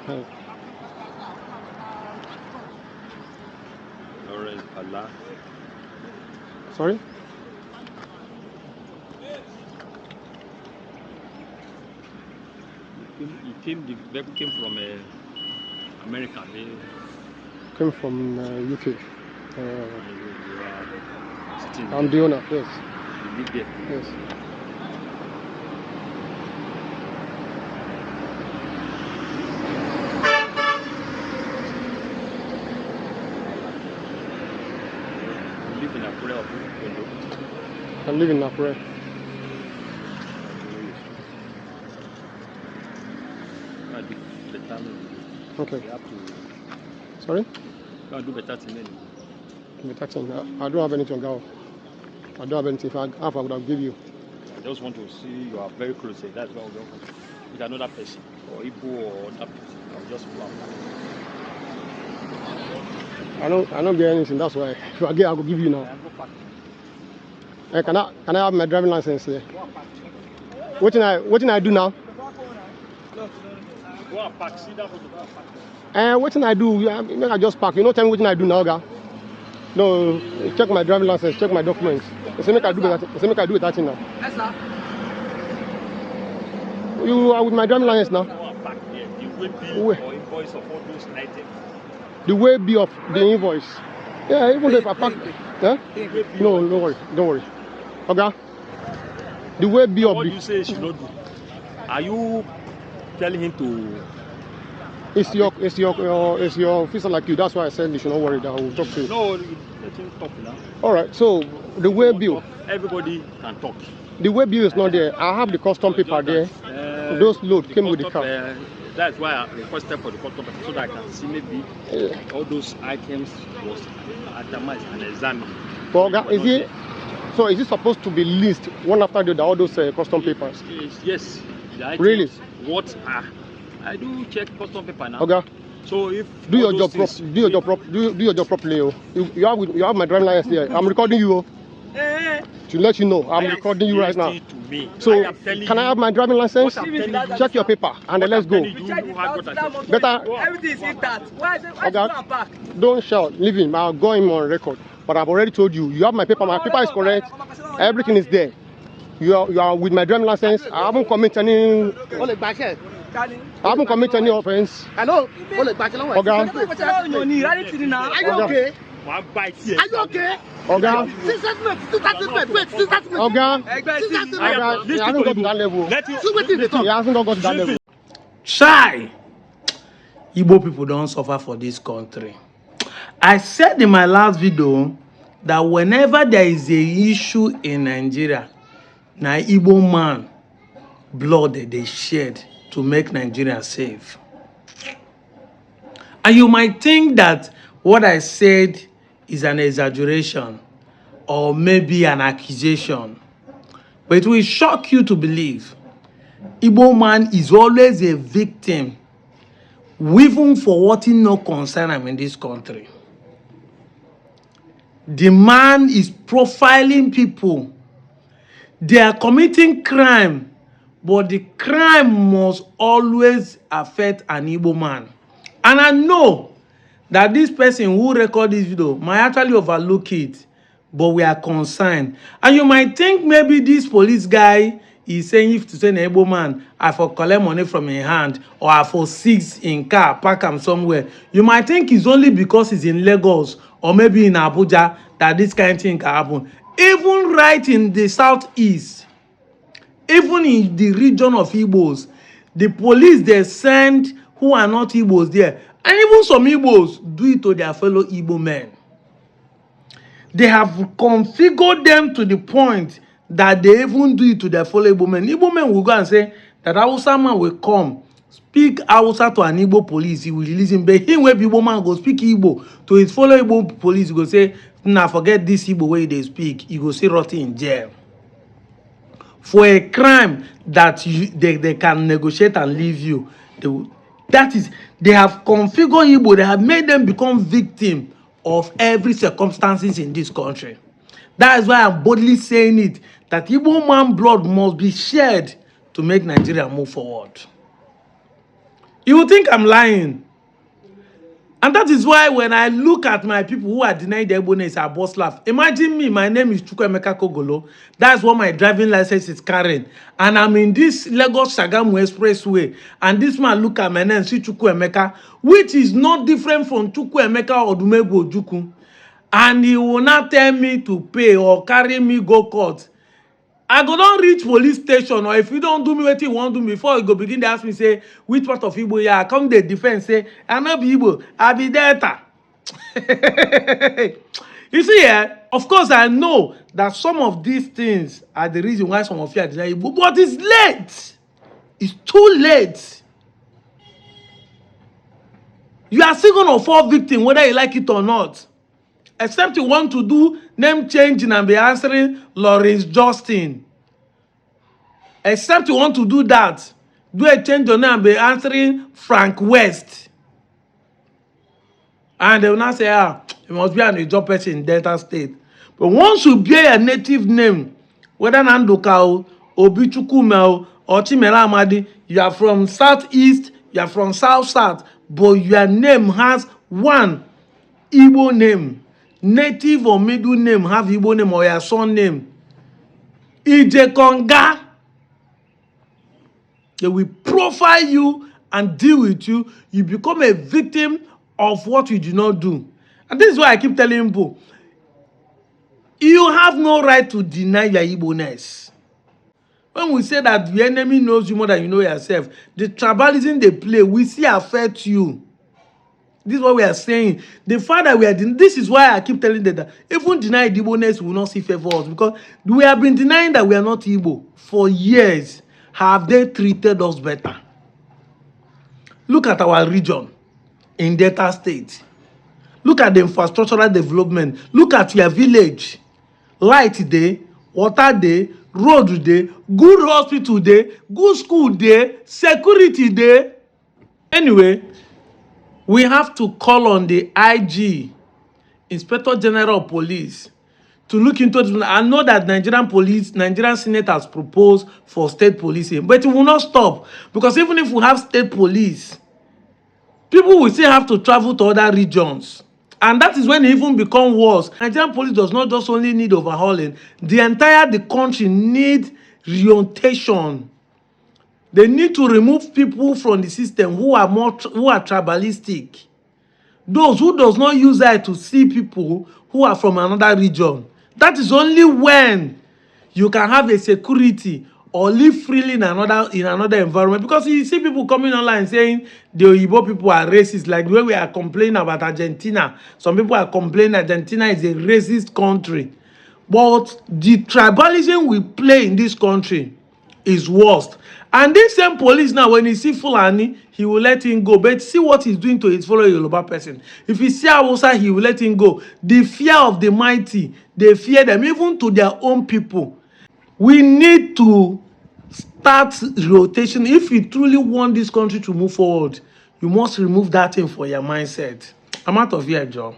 Hey. Lawrence Allah. Sorry? The vehicle came from America. Came from UK. You are sitting I'm there. the owner, yes. You live there. Yes. You live in Akure or Ondo? I live in Akure. Okay. You have to. Sorry? You can't do better thing anyway. The taxing. I don't have anything, girl. I don't have anything. If I have, I would have give you. I just want to see you are very close. That's why we don't want with another person or Igbo or other person. I'll just pull out. I don't get anything. That's why. If I get, I will give you now. Can I have my driving license here? What can I do now? Go and park. See that photo. What can I do? I just park. You know, tell me what can I do now, girl? No, check my driving license. Check my documents. They say make I do that. They say make I do that thing now. Yes, sir. You are with my driving license now. Go and park there. The way bill or invoice of all those items. The way be of the invoice. Yeah, even if I park. Yeah? No, don't worry. Don't worry. Okay. The way be of What the. you say she not do? Are you telling him to? It's your officer like you. That's why I said you should not worry. That I will talk to you. No, let him talk now. All right. So the way bill. Everybody can talk. The way bill is not there. I have the custom paper there. Those load came with the car. That's why I requested for the custom paper so that I can see maybe all those items was itemized and examined. But is it? So is it supposed to be listed one after the other, all those custom papers? Yes. The items, Really? What are? I do check custom paper now. Okay. So if do your job properly. Do your job properly. You have my driving license here. I'm recording you. To let you know, I'm recording you right now. So can I have my driving license? Check your paper and then let's go. Better. Everything is intact. Why Okay. Don't shout. Leave him. I'll go him on record. But I've already told you. You have my paper. My paper is correct. Everything is there. You are with my driving license. I haven't committed any. I haven't committed any offense. Hello. Okay. Are you okay? Are you okay? Okay. Wait. He hasn't got to that level. He hasn't got to that level. Chai! Igbo people don't suffer for this country. I said in my last video that whenever there is a issue in Nigeria, na Igbo man blood they shed to make Nigeria safe. And you might think that what I said is an exaggeration or maybe an accusation, but it will shock you to believe Igbo man is always a victim, even for what he no concern him in this country. The man is profiling people. They are committing crime, but the crime must always affect an Igbo man. And I know that this person who recorded this video might actually overlook it, but we are concerned. And you might think maybe this police guy is saying if to say an Igbo man, I for collect money from his hand, or I for six in car, park him somewhere. You might think it's only because he's in Lagos or maybe in Abuja that this kind of thing can happen. Even right in the southeast, even in the region of Igbos, the police they send who are not Igbos there, and even some Igbos do it to their fellow Igbo men. They have configured them to the point that they even do it to their fellow Igbo men. Igbo men will go and say that Hausa man will come, speak Hausa to an Igbo police, he will release him. But him where Igbo man go speak Igbo to his fellow Igbo police, he go say, nah, forget this Igbo way they speak. He go see rot in jail. For a crime that they can negotiate and leave you. They have configured Igbo, they have made them become victim of every circumstances in this country. That is why I'm boldly saying it, that Igbo man blood must be shed to make Nigeria move forward. You will think I'm lying. And that is why when I look at my people who are denying their bonus, I bust laugh. Imagine me, my name is Chukwemeka Kogolo. That's what my driving license is carrying. And I'm in this Lagos Sagamu Expressway. And this man look at my name and see Chukwemeka, which is not different from Chukwemeka or Dumego Ojukwu. And he will not tell me to pay or carry me go court. I go don reach police station, or if you don't do me wetin you wan do me, before you go begin to ask me say which part of Igbo you are, come dey defend say I no be Igbo, I be Delta. You see, of course I know that some of these things are the reason why some of you are denying Igbo, but it's late. It's too late. You are still gonna fall victim whether you like it or not. Except you want to do name changing and be answering Lawrence Justin. Except you want to do that, do a change your name and be answering Frank West. And they will not say, you must be an job person in Delta State. But once you bear a native name, whether Nandoka, Obichukume, or Chimera Amadi, you are from Southeast, you are from South, but your name has one Igbo name. Native or middle name have Igbo name or your son name. Ijekonga. They will profile you and deal with you. You become a victim of what you do not do. And this is why I keep telling people, you have no right to deny your Igbo-ness. When we say that the enemy knows you more than you know yourself, the tribalism they play, we see affect you. This is what we are saying. The fact that we are this is why I keep telling them that even denying Igbo-ness will not see favor us, because we have been denying that we are not Igbo for years. Have they treated us better? Look at our region in Delta State. Look at the infrastructural development. Look at your village. Light day, water day, road day, good hospital day, good school day, security day. Anyway, we have to call on the IG, Inspector General of Police, to look into it. I know that Nigerian Senate has proposed for state policing, but it will not stop, because even if we have state police, people will still have to travel to other regions. And that is when it even becomes worse. Nigerian police does not just only need overhauling. The country needs reorientation. They need to remove people from the system who are tribalistic. Those who does not use that to see people who are from another region. That is only when you can have a security or live freely in another environment. Because you see people coming online saying the Igbo people are racist, like the way we are complaining about Argentina. Some people are complaining Argentina is a racist country. But the tribalism we play in this country is worst. And this same police now, when he see Fulani, he will let him go. But see what he's doing to his fellow Yoruba person. If he see Hausa, he will let him go. The fear of the mighty, they fear them, even to their own people. We need to start rotation. If you truly want this country to move forward, you must remove that thing for your mindset. I'm out of here, Joe.